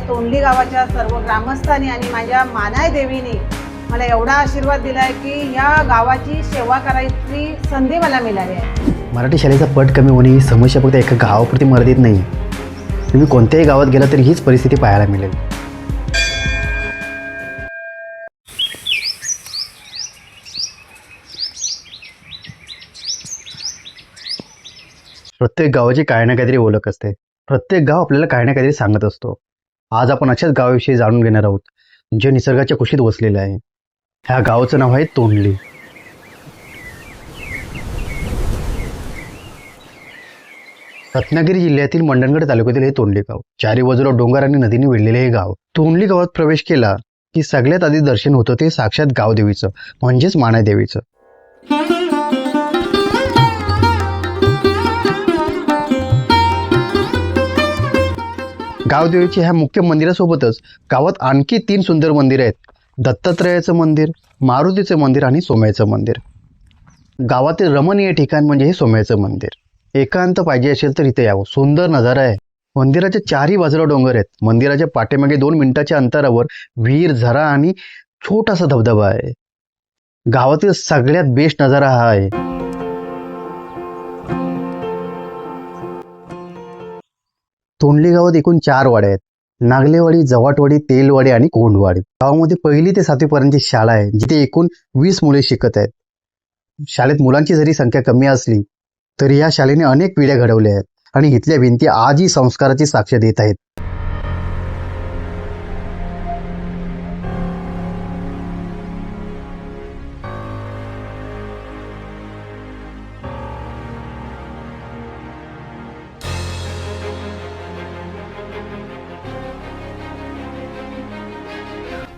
तोंडली गावाच्या सर्व ग्रामस्थांनी आणि माझ्या मानाय देवीने मला एवढा आशीर्वाद दिलाय की या गावाची सेवा करायची संधी मला मिळाली आहे. मराठी शाळेचा पट कमी होणे ही समस्या फक्त एका गावापुरती मर्यादित नाही. तुम्ही कोणत्याही गावात गेला तरी हीच परिस्थिती पाहायला मिळेल. प्रत्येक गावाची काही ना काहीतरी ओळख असते. प्रत्येक गाव आपल्याला काही ना काहीतरी सांगत असतो. आज आपण अशाच गावाविषयी जाणून घेणार आहोत जे निसर्गाच्या कुशीत वसलेले आहे. ह्या गावाचं नाव आहे तोंडली. रत्नागिरी जिल्ह्यातील मंडणगड तालुक्यातील हे तोंडली गाव. चारी बाजूला डोंगर आणि नदीने वेढलेले हे गाव. तोंडली गावात प्रवेश केला की सगळ्यात आधी दर्शन होतं ते साक्षात गावदेवीचं म्हणजेच मानाय देवीचं. गावदेवीच्या ह्या मुख्य मंदिरासोबतच गावात आणखी 3 सुंदर मंदिर आहेत. दत्तात्रयाचं मंदिर, मारुतीचं मंदिर आणि सोम्याचं मंदिर. गावातील रमणीय ठिकाण म्हणजे हे सोम्याचं मंदिर. एकांत पाहिजे असेल तर इथे यावं. सुंदर नजारा आहे. मंदिराच्या चारही बाजूला डोंगर आहेत. मंदिराच्या पाठीमागे 2 मिनिटाच्या अंतरावर विहीर, झरा आणि छोटासा धबधबा आहे. गावातील सगळ्यात बेस्ट नजारा हा आहे. तोंडली गावात एकूण 4 वाड्या आहेत. नागलेवाडी, जवाटवाडी, तेलवाडी आणि कोंडवाडी. गावामध्ये 1ली ते 7वी पर्यंतची शाळा आहे जिथे एकूण 20 मुले शिकत आहेत. शाळेत मुलांची जरी संख्या कमी असली तरी या शाळेने अनेक पिढ्या घडवल्या आहेत आणि इथल्या भिंती आजही संस्काराची साक्ष देत आहेत.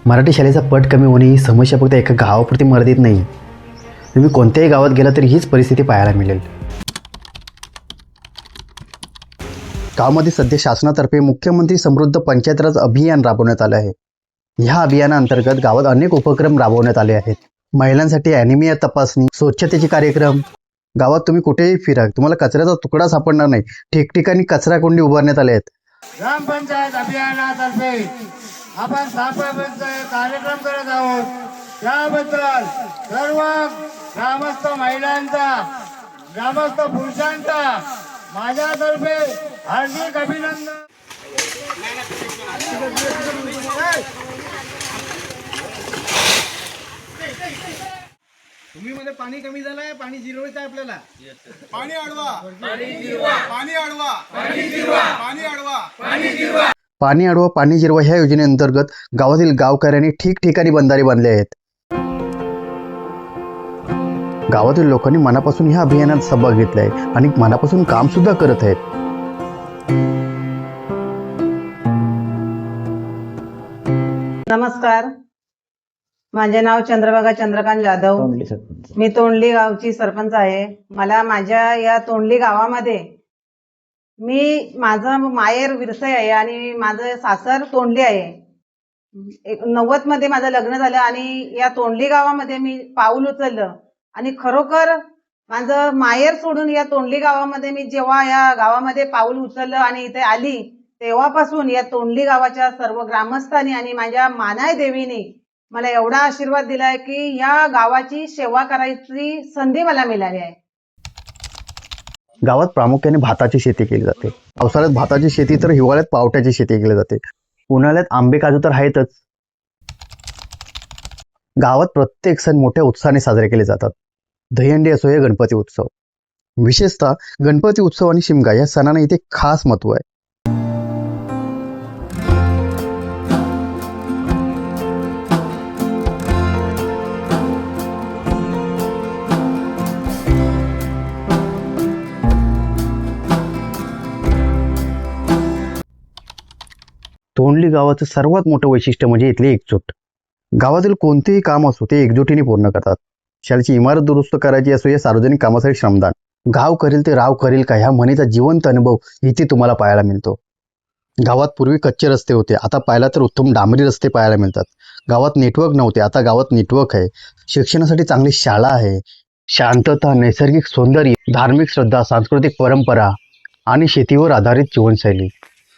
मराठी शाळेचा पट कमी होणे ही समस्या फक्त एका गावापुरती मर्यादित नाही. तुम्ही कोणत्याही गावात गेला तरी हीच परिस्थिती पाहायला मिळेल. गावामध्ये सध्या शासनातर्फे मुख्यमंत्री समृद्ध पंचायत राज अभियान राबवण्यात आले आहे. ह्या अभियानाअंतर्गत गावात अनेक उपक्रम राबवण्यात आले आहेत. महिलांसाठी ॲनिमिया तपासणी, स्वच्छतेचे कार्यक्रम. गावात तुम्ही कुठेही फिरा, तुम्हाला कचऱ्याचा तुकडा सापडणार नाही. ठिकठिकाणी कचरा कोंडी उभारण्यात आले आहेत. ग्रामपंचायत अभियानातर्फे आपण साफसफाईचा कार्यक्रम करत आहोत. त्याबद्दल सर्व ग्रामस्थ महिलांचा, ग्रामस्थ पुरुषांचा माझ्यातर्फे हार्दिक अभिनंदन. तुम्ही मध्ये पाणी कमी झालंय, पाणी जिरवायचं आहे आपल्याला. पाणी अडवा, पाणी जिरवा, पाणी अडवा, पाणी जिरवा, पाणी अडवा, पाणी जिरवा. पाणी अडवा पाणी जिरवा ह्या योजनेअंतर्गत गावातील गावकऱ्यांनी ठिकठिकाणी बंधारे बांधले आहेत. गावातील लोकांनी मनापासून ह्या अभियानात सहभाग घेतला आहे आणि मनापासून काम सुद्धा करत आहेत. नमस्कार, माझे नाव चंद्रभागा चंद्रकांत जाधव. मी तोंडली गावची सरपंच आहे. मला माझ्या या तोंडली गावामध्ये माझं माहेर विरसई आहे आणि माझं सासर तोंडली आहे. 90 मध्ये माझं लग्न झालं आणि या तोंडली गावामध्ये मी पाऊल उचललं आणि खरोखर माझं माहेर सोडून या तोंडली गावामध्ये मी जेव्हा या गावामध्ये पाऊल उचललं आणि इथे आली तेव्हापासून या तोंडली गावाच्या सर्व ग्रामस्थांनी आणि माझ्या मानाय देवीने मला एवढा आशीर्वाद दिलाय की या गावाची सेवा करायची संधी मला मिळाली आहे. गावात प्रामुख्याने भाताची शेती केली जाते. पावसाळ्यात भाताची शेती तर हिवाळ्यात पावट्याची शेती केली जाते. उन्हाळ्यात आंबे काजू तर आहेतच. गावात प्रत्येक सण मोठ्या उत्साहाने साजरे केले जातात. दहीहंडी असो या गणपती उत्सव. विशेषतः गणपती उत्सव आणि शिमगा या सणांना इथे खास महत्त्व आहे. तोंडली गावाचं सर्वात मोठं वैशिष्ट्य म्हणजे इथली एकजूट. गावातील कोणतेही काम असो ते एकजुटीने पूर्ण करतात. शाळेची इमारत दुरुस्त करायची असो या सार्वजनिक कामासाठी श्रमदान. गाव करेल ते राव करेल का ह्या म्हणीचा जिवंत अनुभव इथे तुम्हाला पाहायला मिळतो. गावात पूर्वी कच्चे रस्ते होते, आता पाहिला तर उत्तम डांबरी रस्ते पाहायला मिळतात. गावात नेटवर्क नव्हते, आता गावात नेटवर्क आहे. शिक्षणासाठी चांगली शाळा आहे. शांतता, नैसर्गिक सौंदर्य, धार्मिक श्रद्धा, सांस्कृतिक परंपरा आणि शेतीवर आधारित जीवनशैली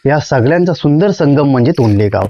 या सगळ्यांचा सुंदर संगम म्हणजे तोंडले गाव.